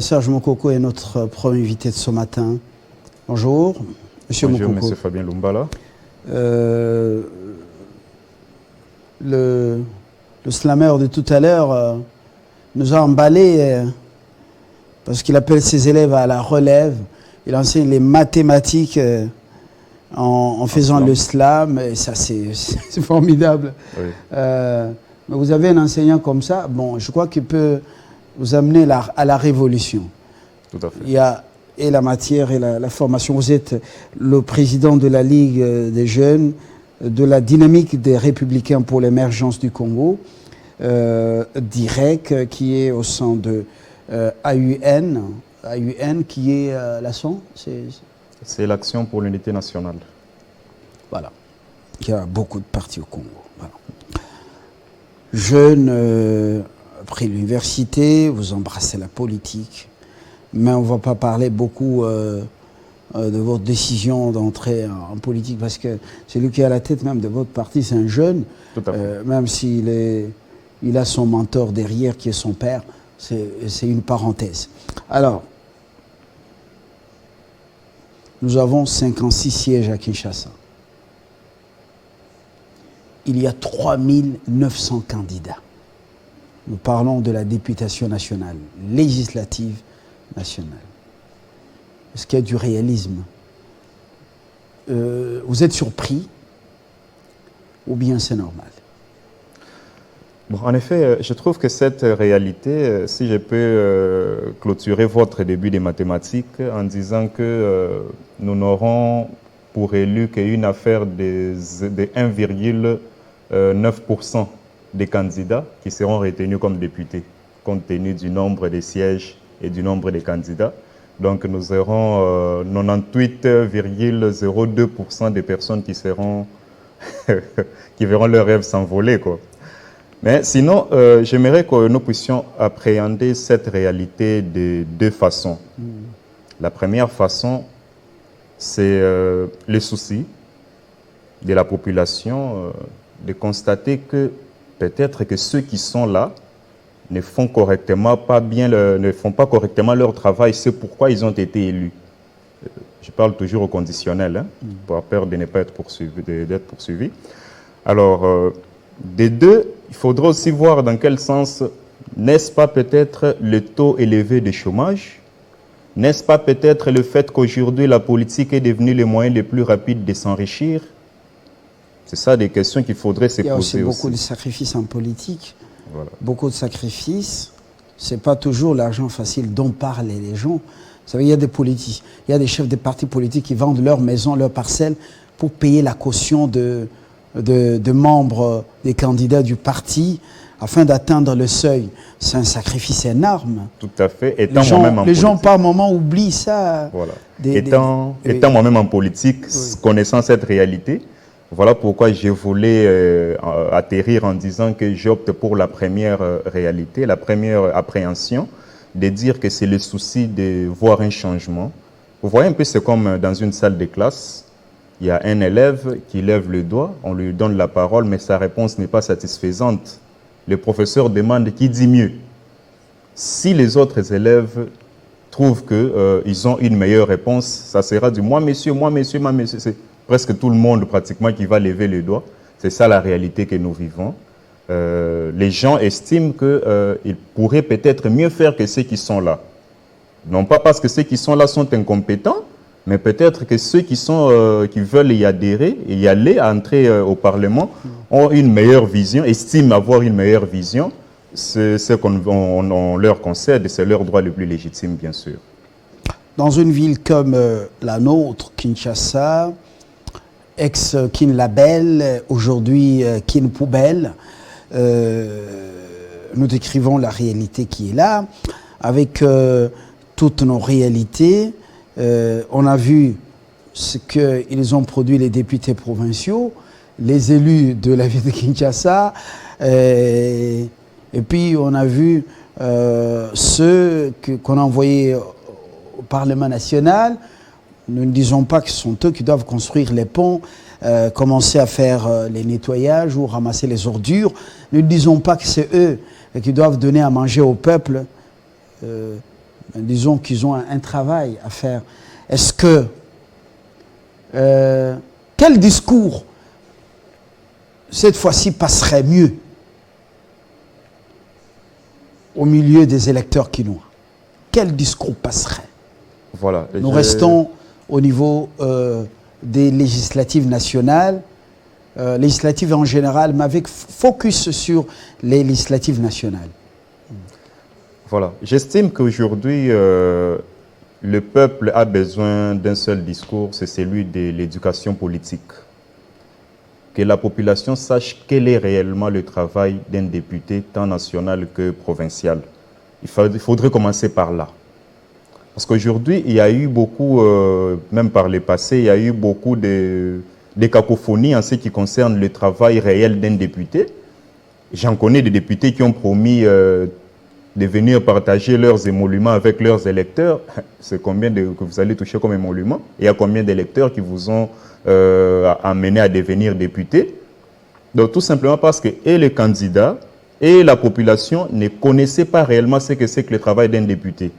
Serge Mokoko est notre premier invité de ce matin. Bonjour, Monsieur Bonjour, Mokoko. Monsieur Fabien Lumbala. Le slammer de tout à l'heure nous a emballé parce qu'il appelle ses élèves à la relève. Il enseigne les mathématiques en faisant le slam, et ça c'est formidable. Oui. Mais vous avez un enseignant comme ça, bon, je crois qu'il peut vous amener à la révolution. Tout à fait. Il y a et la matière et la formation. Vous êtes le président de la Ligue des jeunes, de la dynamique des Républicains pour l'émergence du Congo, DIREC, qui est au sein de AUN, qui est l'ASSON. C'est l'Action pour l'unité nationale. Voilà. Il y a beaucoup de partis au Congo. Voilà. Jeune, après l'université, vous embrassez la politique, mais on ne va pas parler beaucoup de votre décision d'entrer en politique, parce que celui qui est à la tête même de votre parti, c'est un jeune. Tout à fait. Même s'il a son mentor derrière, qui est son père, c'est une parenthèse. Alors, nous avons 56 sièges à Kinshasa. Il y a 3900 candidats. Nous parlons de la députation nationale, législative nationale. Est-ce qu'il y a du réalisme? Vous êtes surpris ou bien c'est normal? Bon, en effet, je trouve que cette réalité, si je peux clôturer votre début des mathématiques en disant que nous n'aurons pour élu qu'une affaire de 1,9% des candidats qui seront retenus comme députés, compte tenu du nombre de sièges et du nombre de candidats. Donc nous aurons 98,02% des personnes qui seront qui verront leurs rêves s'envoler, quoi. Mais sinon, j'aimerais que nous puissions appréhender cette réalité de deux façons. La première façon, c'est le souci de la population de constater que peut-être que ceux qui sont là ne font pas correctement leur travail, c'est pourquoi ils ont été élus. Je parle toujours au conditionnel, hein, par peur de ne pas être d'être poursuivi. Alors, des deux, il faudra aussi voir dans quel sens, n'est-ce pas peut-être le taux élevé de chômage? N'est-ce pas peut-être le fait qu'aujourd'hui la politique est devenue le moyen le plus rapide de s'enrichir? C'est ça des questions qu'il faudrait se poser. Il y a aussi beaucoup de sacrifices en politique. Voilà. Beaucoup de sacrifices. Ce n'est pas toujours l'argent facile dont parlent les gens. Vous savez, il y a des politiques, il y a des chefs de partis politiques qui vendent leur maison, leur parcelle pour payer la caution de membres, des candidats du parti afin d'atteindre le seuil. C'est un sacrifice énorme. Tout à fait. Les gens par moment oublient ça. Voilà. Étant moi-même en politique, connaissant cette réalité, voilà pourquoi je voulais atterrir en disant que j'opte pour la première réalité, la première appréhension, de dire que c'est le souci de voir un changement. Vous voyez un peu, c'est comme dans une salle de classe, il y a un élève qui lève le doigt, on lui donne la parole, mais sa réponse n'est pas satisfaisante. Le professeur demande qui dit mieux. Si les autres élèves trouvent qu'ils ont une meilleure réponse, ça sera du moi monsieur, moi monsieur, moi monsieur. C'est presque tout le monde pratiquement qui va lever le doigt. C'est ça la réalité que nous vivons. Les gens estiment qu'ils pourraient peut-être mieux faire que ceux qui sont là. Non pas parce que ceux qui sont là sont incompétents, mais peut-être que ceux qui veulent y adhérer et y aller, entrer au Parlement, ont une meilleure vision, estiment avoir une meilleure vision. C'est ce qu'on leur concède et c'est leur droit le plus légitime, bien sûr. Dans une ville comme la nôtre, Kinshasa, ex-Kin Label, aujourd'hui Kin Poubelle, nous décrivons la réalité qui est là, avec toutes nos réalités. On a vu ce qu'ils ont produit les députés provinciaux, les élus de la ville de Kinshasa, et puis on a vu ceux qu'on a envoyés au Parlement national. Nous ne disons pas que ce sont eux qui doivent construire les ponts, commencer à faire les nettoyages ou ramasser les ordures. Nous ne disons pas que c'est eux qui doivent donner à manger au peuple. disons qu'ils ont un travail à faire. Est-ce que... quel discours, cette fois-ci, passerait mieux au milieu des électeurs quinois? Quel discours passerait? Voilà. Nous restons au niveau des législatives nationales, législatives en général, mais avec focus sur les législatives nationales. Voilà. J'estime qu'aujourd'hui, le peuple a besoin d'un seul discours, c'est celui de l'éducation politique. Que la population sache quel est réellement le travail d'un député, tant national que provincial. Il faudrait commencer par là. Parce qu'aujourd'hui, il y a eu beaucoup, même par le passé, il y a eu beaucoup de cacophonies en ce qui concerne le travail réel d'un député. J'en connais des députés qui ont promis de venir partager leurs émoluments avec leurs électeurs. C'est combien que vous allez toucher comme émolument? Il y a combien d'électeurs qui vous ont amené à devenir député? Donc tout simplement parce que et les candidats et la population ne connaissaient pas réellement ce que c'est que le travail d'un député.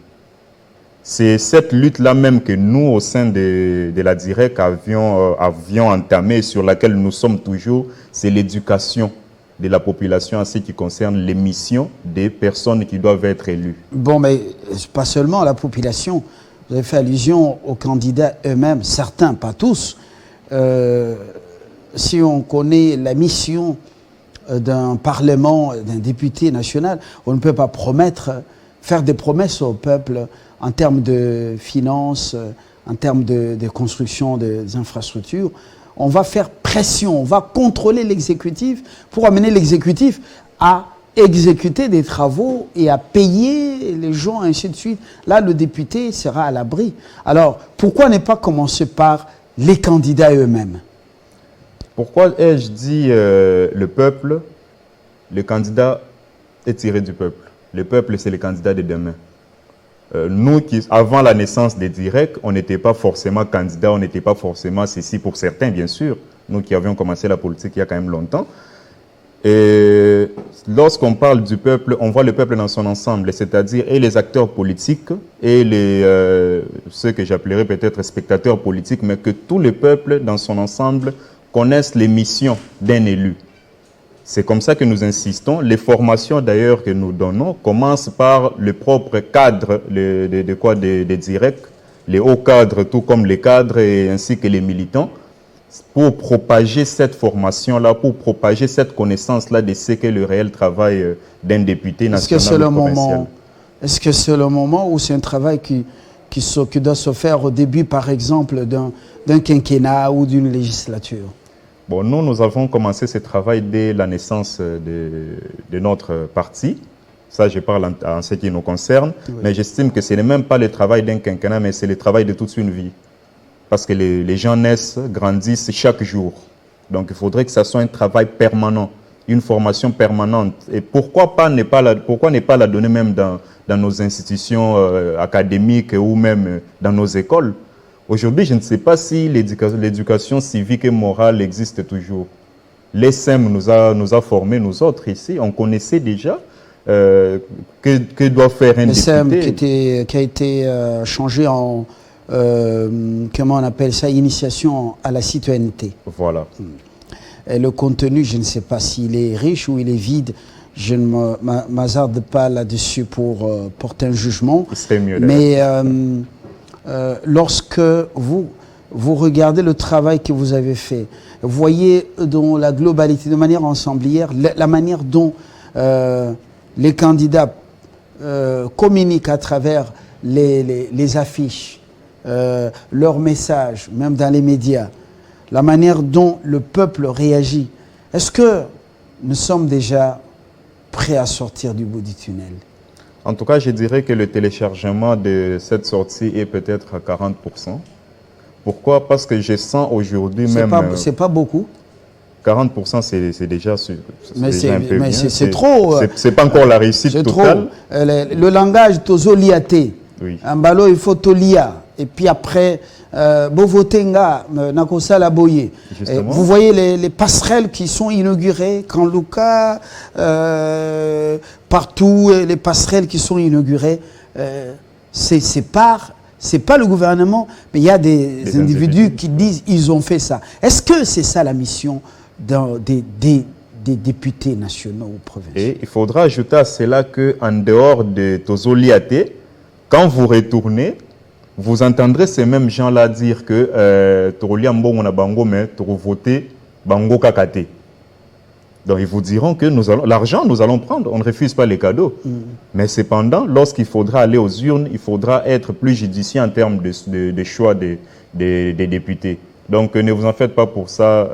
C'est cette lutte-là même que nous, au sein de la DIREC, avions entamé, sur laquelle nous sommes toujours, c'est l'éducation de la population en ce qui concerne les missions des personnes qui doivent être élues. Bon, mais pas seulement la population. Vous avez fait allusion aux candidats eux-mêmes, certains, pas tous. Si on connaît la mission d'un parlement, d'un député national, on ne peut pas faire des promesses au peuple en termes de finances, en termes de construction des infrastructures. On va faire pression, on va contrôler l'exécutif pour amener l'exécutif à exécuter des travaux et à payer les gens, ainsi de suite. Là, le député sera à l'abri. Alors, pourquoi ne pas commencer par les candidats eux-mêmes? Pourquoi ai-je dit le peuple? Le candidat est tiré du peuple. Le peuple, c'est le candidat de demain. Nous, avant la naissance des DIREC, on n'était pas forcément candidats, on n'était pas forcément ceci pour certains, bien sûr. Nous qui avions commencé la politique il y a quand même longtemps. Et lorsqu'on parle du peuple, on voit le peuple dans son ensemble, c'est-à-dire et les acteurs politiques et ceux que j'appellerais peut-être spectateurs politiques, mais que tout le peuple dans son ensemble connaisse les missions d'un élu. C'est comme ça que nous insistons. Les formations d'ailleurs que nous donnons commencent par le propre cadre des DIREC, les hauts cadres, tout comme les cadres et ainsi que les militants, pour propager cette formation-là, pour propager cette connaissance-là de ce qu'est le réel travail d'un député national ou provincial. Est-ce que c'est le moment où c'est un travail qui doit se faire au début, par exemple, d'un quinquennat ou d'une législature? Bon, nous avons commencé ce travail dès la naissance de notre parti. Ça, je parle en ce qui nous concerne. Oui. Mais j'estime que ce n'est même pas le travail d'un quinquennat, mais c'est le travail de toute une vie. Parce que les gens naissent, grandissent chaque jour. Donc, il faudrait que ça soit un travail permanent, une formation permanente. Et pourquoi ne pas la donner même dans nos institutions académiques ou même dans nos écoles? Aujourd'hui, je ne sais pas si l'éducation civique et morale existe toujours. L'ESSEM nous a formés, nous autres ici. On connaissait déjà que doit faire un député. Qui a été changé en, comment on appelle ça, initiation à la citoyenneté. Voilà. Et le contenu, je ne sais pas s'il est riche ou il est vide. Je ne m'hasarde pas là-dessus pour porter un jugement. C'est mieux. Mais lorsque vous regardez le travail que vous avez fait, voyez dans la globalité, de manière ensemblière, la manière dont les candidats communiquent à travers les affiches, leurs messages, même dans les médias, la manière dont le peuple réagit. Est-ce que nous sommes déjà prêts à sortir du bout du tunnel? En tout cas, je dirais que le téléchargement de cette sortie est peut-être à 40%. Pourquoi? Parce que je sens aujourd'hui même... C'est pas beaucoup. 40%, c'est déjà un peu bien. C'est trop. C'est pas encore la réussite totale. Le langage, tozo liaté. Oui. En balo, il faut tolia. Et puis après, Bovotenga, Nakosala Boye. Vous voyez les passerelles qui sont inaugurées, quand Lucas, partout, les passerelles qui sont inaugurées. c'est pas le gouvernement, mais il y a des individus qui disent ils ont fait ça. Est-ce que c'est ça la mission des députés nationaux ou provinciaux? Et il faudra ajouter à cela qu'en dehors de Tozo Liate, quand vous retournez, vous entendrez ces mêmes gens-là dire que Torolia Mbongo na Bango, mais Toro voter Bango Kakate. Donc ils vous diront que l'argent, nous allons prendre, on ne refuse pas les cadeaux. Mais cependant, lorsqu'il faudra aller aux urnes, il faudra être plus judicieux en termes de choix des députés. Donc ne vous en faites pas pour ça.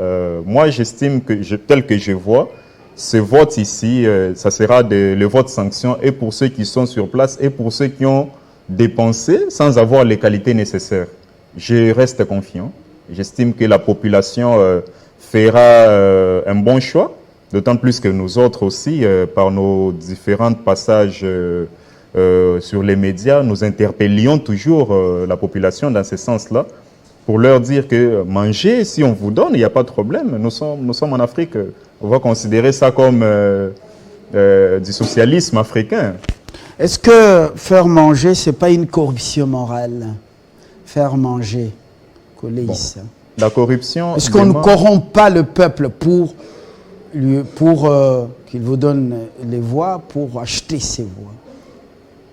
Moi, j'estime que, tel que je vois, ce vote ici, ça sera le vote sanction et pour ceux qui sont sur place et pour ceux qui ont dépensé sans avoir les qualités nécessaires. Je reste confiant. J'estime que la population fera un bon choix. D'autant plus que nous autres aussi, par nos différents passages sur les médias, nous interpellions toujours la population dans ce sens-là pour leur dire que manger, si on vous donne, il n'y a pas de problème. Nous sommes en Afrique, on va considérer ça comme du socialisme africain. Est-ce que faire manger, ce n'est pas une corruption morale? Faire manger, bon, la corruption... Est-ce qu'on ne corrompt pas le peuple pour qu'il vous donne les voix pour acheter ses voix?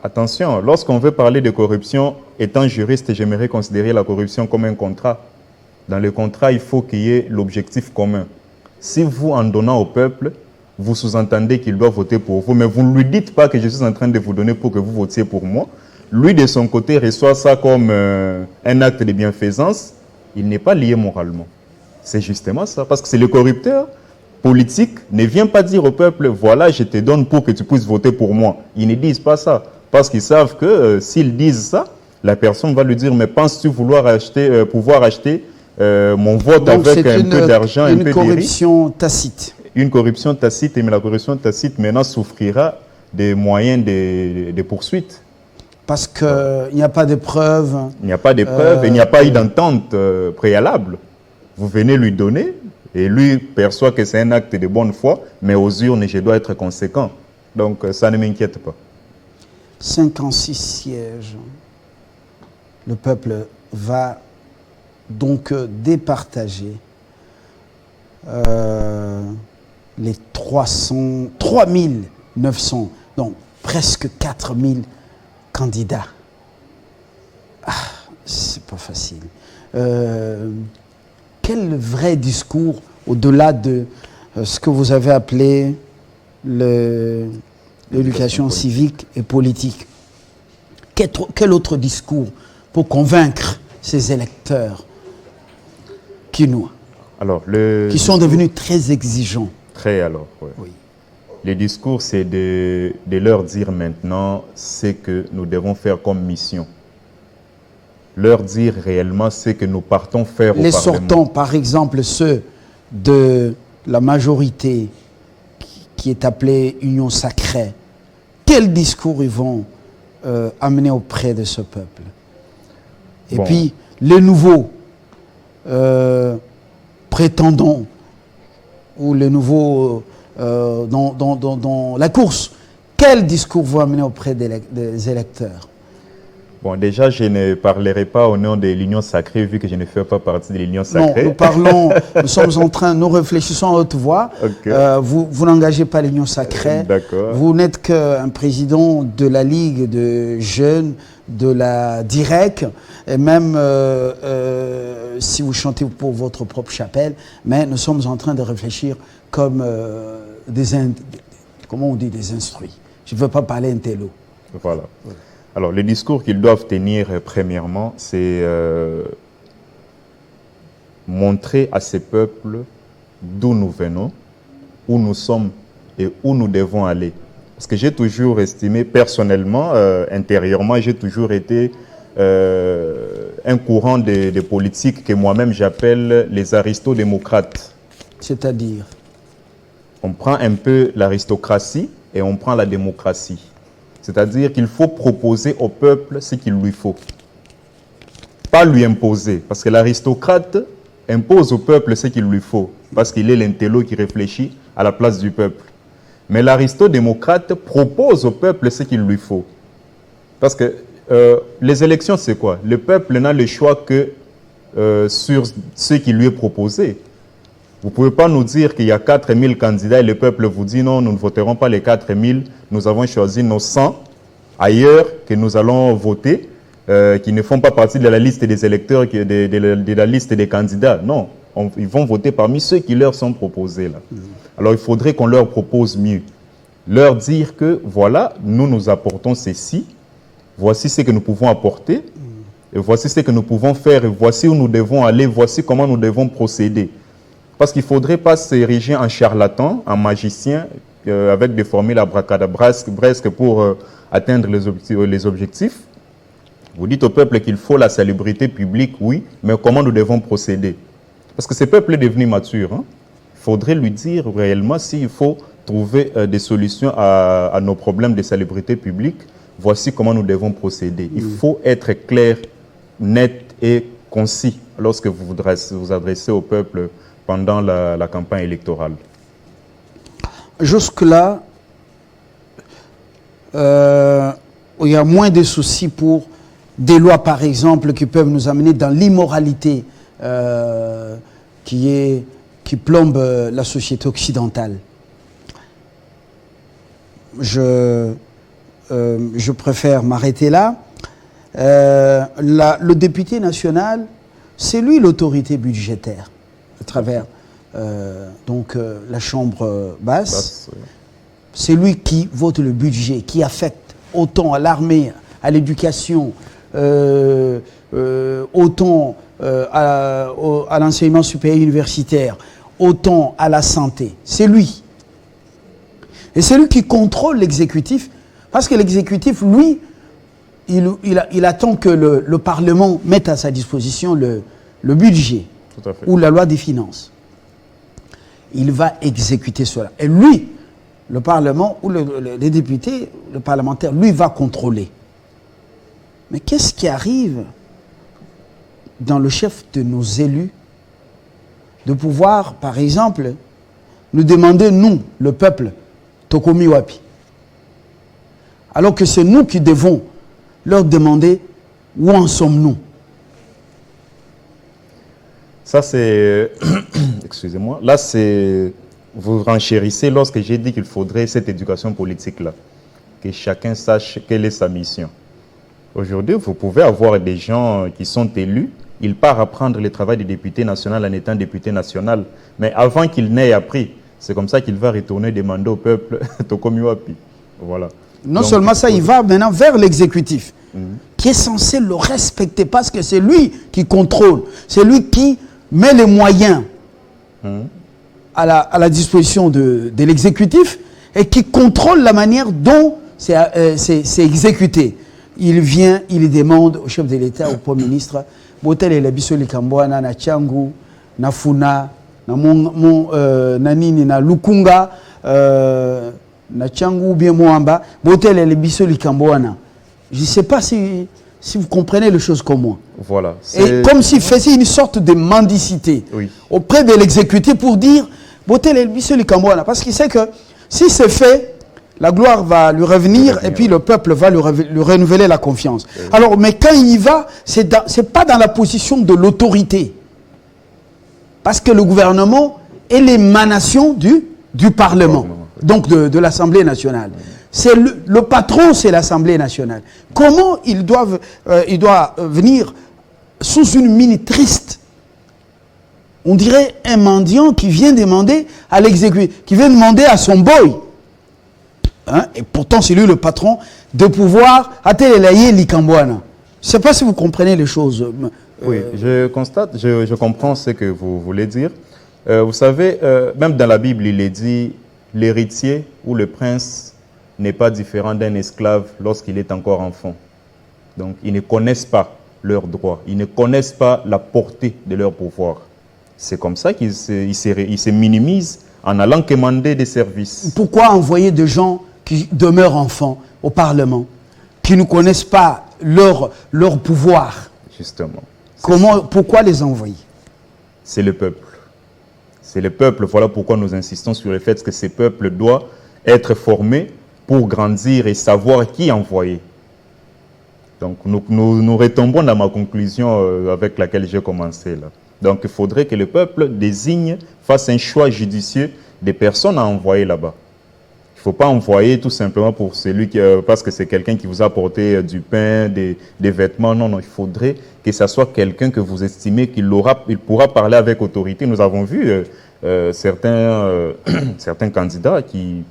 Attention, lorsqu'on veut parler de corruption, étant juriste, j'aimerais considérer la corruption comme un contrat. Dans le contrat, il faut qu'il y ait l'objectif commun. Si vous, en donnant au peuple, vous sous-entendez qu'il doit voter pour vous, mais vous ne lui dites pas que je suis en train de vous donner pour que vous votiez pour moi, lui, de son côté, reçoit ça comme un acte de bienfaisance, il n'est pas lié moralement. C'est justement ça, parce que c'est le corrupteur politique ne vient pas dire au peuple, voilà, je te donne pour que tu puisses voter pour moi. Ils ne disent pas ça, parce qu'ils savent que s'ils disent ça, la personne va lui dire, mais penses-tu pouvoir acheter mon vote? Donc avec un peu d'argent, un peu de riz? Une corruption tacite. Une corruption tacite, mais la corruption tacite maintenant souffrira des moyens de poursuite. Parce qu'il n'y a pas de preuves. Il n'y a pas de preuves et il n'y a pas eu d'entente préalable. Vous venez lui donner et lui perçoit que c'est un acte de bonne foi, mais aux urnes, je dois être conséquent. Donc ça ne m'inquiète pas. 56 sièges. Le peuple va donc départager les 3900, donc presque 4000 candidats. Ah, c'est pas facile. Quel vrai discours au-delà de ce que vous avez appelé l'éducation civique et politique? Quel autre discours pour convaincre ces électeurs qui sont devenus très exigeants? Très alors, ouais. Oui. Le discours, c'est de leur dire maintenant ce que nous devons faire comme mission. Leur dire réellement ce que nous partons faire au Parlement. Les sortants, par exemple, ceux de la majorité qui est appelée Union Sacrée, quel discours ils vont amener auprès de ce peuple? Et puis, les nouveaux prétendants ou les nouveaux dans la course, quel discours vont amener auprès des électeurs? Bon, déjà, je ne parlerai pas au nom de l'Union Sacrée, vu que je ne fais pas partie de l'Union Sacrée. Non, nous réfléchissons à haute voix. Okay. Vous n'engagez pas l'Union Sacrée. Vous n'êtes qu'un président de la Ligue de jeunes, de la DIREC, et même si vous chantez pour votre propre chapelle, mais nous sommes en train de réfléchir comme comment on dit, des instruits. Je ne veux pas parler intello. Voilà. Ouais. Alors, le discours qu'ils doivent tenir, premièrement, c'est montrer à ces peuples d'où nous venons, où nous sommes et où nous devons aller. Parce que j'ai toujours estimé, personnellement, intérieurement, j'ai toujours été un courant de politique que moi-même j'appelle les aristodémocrates. C'est-à-dire? On prend un peu l'aristocratie et on prend la démocratie. C'est-à-dire qu'il faut proposer au peuple ce qu'il lui faut. Pas lui imposer. Parce que l'aristocrate impose au peuple ce qu'il lui faut. Parce qu'il est l'intello qui réfléchit à la place du peuple. Mais l'aristodémocrate propose au peuple ce qu'il lui faut. Parce que les élections, c'est quoi? Le peuple n'a le choix que sur ce qui lui est proposé. Vous ne pouvez pas nous dire qu'il y a 4000 candidats et le peuple vous dit non, nous ne voterons pas les 4000, nous avons choisi nos 100 ailleurs que nous allons voter, qui ne font pas partie de la liste des électeurs, de la liste des candidats. Non, ils vont voter parmi ceux qui leur sont proposés là. Alors il faudrait qu'on leur propose mieux. Leur dire que voilà, nous apportons ceci, voici ce que nous pouvons apporter, et voici ce que nous pouvons faire, et voici où nous devons aller, voici comment nous devons procéder. Parce qu'il ne faudrait pas s'ériger en charlatan, en magicien, avec des formules abracadabresques pour atteindre les objectifs. Vous dites au peuple qu'il faut la salubrité publique, oui, mais comment nous devons procéder? Parce que ce peuple est devenu mature. Hein? Il faudrait lui dire réellement s'il faut trouver des solutions à nos problèmes de salubrité publique. Voici comment nous devons procéder. Il faut être clair, net et concis lorsque vous vous adressez au peuple pendant la campagne électorale. Jusque-là, il y a moins de soucis pour des lois, par exemple, qui peuvent nous amener dans l'immoralité qui plombe la société occidentale. Je préfère m'arrêter là. Le député national, c'est lui l'autorité budgétaire à travers la chambre basse. Oui. C'est lui qui vote le budget, qui affecte autant à l'armée, à l'éducation, autant à l'enseignement supérieur universitaire, autant à la santé. C'est lui. Et c'est lui qui contrôle l'exécutif, parce que l'exécutif, lui, il attend que le Parlement mette à sa disposition le budget ou la loi des finances. Il va exécuter cela. Et lui, le Parlement ou les députés, le parlementaire, lui va contrôler. Mais qu'est-ce qui arrive dans le chef de nos élus de pouvoir, par exemple, nous demander, nous, le peuple, Tokomi Wapi, alors que c'est nous qui devons leur demander où en sommes-nous? Ça, c'est... Excusez-moi. Là, c'est... Vous renchérissez lorsque j'ai dit qu'il faudrait cette éducation politique-là. Que chacun sache quelle est sa mission. Aujourd'hui, vous pouvez avoir des gens qui sont élus. Ils partent apprendre le travail du député national en étant député national. Mais avant qu'il n'ait appris, c'est comme ça qu'il va retourner demander au peuple Tokomi Wapi. Voilà. Non seulement ça, il va maintenant vers l'exécutif, qui est censé le respecter, parce que c'est lui qui contrôle, c'est lui qui met les moyens à la disposition de l'exécutif et qui contrôle la manière dont c'est exécuté. Il vient, il demande au chef de l'État, au Premier ministre, Botel et la Bissoli Kambouana, na Tchangu, na Funa, na Nini, na Lukunga, na Tchangu ou bien Moamba, Botel et la Bissoli Kambouana. Je ne sais pas si vous comprenez les choses comme moi. Voilà. Et comme s'il faisait une sorte de mendicité auprès de l'exécutif pour dire Botel et la Bissoli Kambouana. Parce qu'il sait que si c'est fait, la gloire va lui revenir et puis le peuple va lui renouveler la confiance. Alors, mais quand il y va, c'est pas dans la position de l'autorité. Parce que le gouvernement est l'émanation du Parlement, donc de l'Assemblée nationale. C'est le patron, c'est l'Assemblée nationale. Comment il doit venir sous une mine triste? On dirait un mendiant qui vient demander à l'exécutif, qui vient demander à son boy. Hein? Et pourtant, c'est lui le patron de pouvoir atteler l'Ikambouana. Je ne sais pas si vous comprenez les choses. Oui, je constate, je comprends ce que vous voulez dire. Vous savez, même dans la Bible, il est dit l'héritier ou le prince n'est pas différent d'un esclave lorsqu'il est encore enfant. Donc, ils ne connaissent pas leurs droits, ils ne connaissent pas la portée de leur pouvoir. C'est comme ça qu'ils se minimisent en allant commander des services. Pourquoi envoyer des gens qui demeurent enfants au Parlement, qui ne connaissent pas leur pouvoir? Justement. Pourquoi les envoyer? C'est le peuple. C'est le peuple. Voilà pourquoi nous insistons sur le fait que ce peuple doit être formé pour grandir et savoir qui envoyer. Donc nous retombons dans ma conclusion avec laquelle j'ai commencé là. Donc il faudrait que le peuple désigne, fasse un choix judicieux des personnes à envoyer là-bas. Il ne faut pas envoyer tout simplement pour celui qui, parce que c'est quelqu'un qui vous a apporté du pain, des vêtements. Non, non, il faudrait que ce soit quelqu'un que vous estimez qu'il pourra parler avec autorité. Nous avons vu certains candidats qui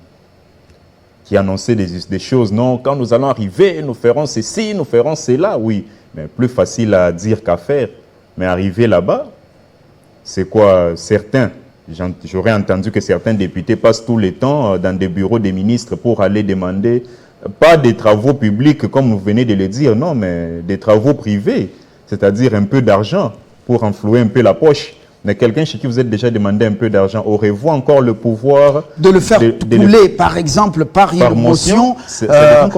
annonçaient des choses. Non, quand nous allons arriver, nous ferons ceci, nous ferons cela. Oui, mais plus facile à dire qu'à faire. Mais arriver là-bas, c'est quoi? Certains, j'aurais entendu que certains députés passent tout le temps dans des bureaux des ministres pour aller demander, pas des travaux publics comme vous venez de le dire, non, mais des travaux privés, c'est-à-dire un peu d'argent pour enflouer un peu la poche. Mais quelqu'un chez qui vous êtes déjà demandé un peu d'argent, aurez-vous encore le pouvoir de le faire couler, par exemple, par une motion,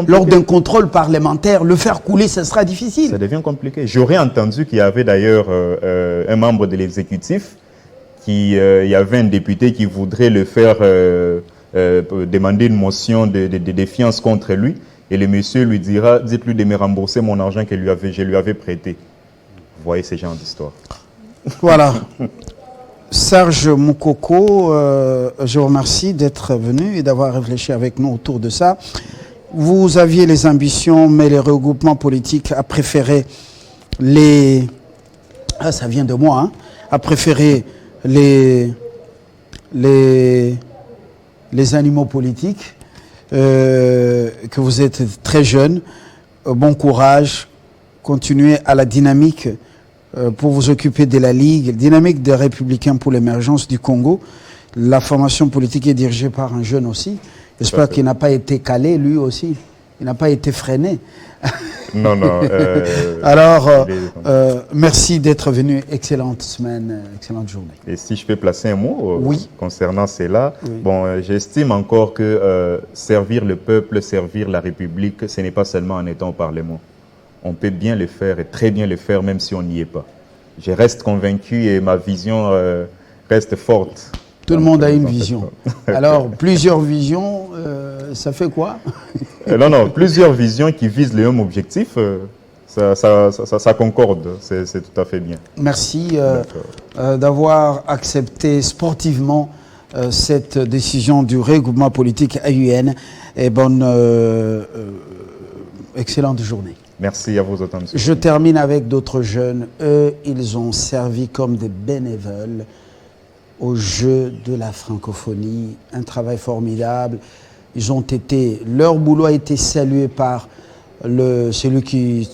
lors d'un contrôle parlementaire, le faire couler, ce sera difficile. Ça devient compliqué. J'aurais entendu qu'il y avait d'ailleurs un membre de l'exécutif, il y avait un député qui voudrait le faire demander une motion de défiance contre lui, et le monsieur lui dira, dites-lui de me rembourser mon argent que je lui avais prêté. Vous voyez ce genre d'histoire. Voilà. Serge Moukoko, je vous remercie d'être venu et d'avoir réfléchi avec nous autour de ça. Vous aviez les ambitions, mais les regroupements politiques a préféré les... Ah, ça vient de moi, hein, a préféré les animaux politiques, que vous êtes très jeune. Bon courage, continuez à la dynamique pour vous occuper de la Ligue, dynamique des Républicains pour l'émergence du Congo. La formation politique est dirigée par un jeune aussi. J'espère qu'il n'a pas été calé, lui aussi. Il n'a pas été freiné. Non, non. Alors, merci d'être venu. Excellente semaine, excellente journée. Et si je peux placer un mot oui. concernant cela, oui. Bon, j'estime encore que servir le peuple, servir la République, ce n'est pas seulement en étant au Parlement. On peut bien le faire et très bien le faire même si on n'y est pas. Je reste convaincu et ma vision reste forte. Tout le monde a une vision. Alors, plusieurs visions, ça fait quoi? Non, non, plusieurs visions qui visent le même objectif, ça concorde, c'est tout à fait bien. Merci d'avoir accepté sportivement cette décision du regroupement politique AUN et bonne, excellente journée. Merci à vous autant, monsieur. Je termine avec d'autres jeunes. Eux, ils ont servi comme des bénévoles au jeu de la francophonie. Un travail formidable. Ils ont été, leur boulot a été salué par celui qui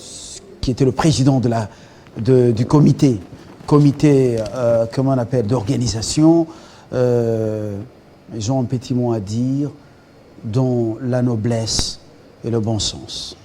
était le président du comité, comment on appelle, d'organisation. Ils ont un petit mot à dire, dont la noblesse et le bon sens.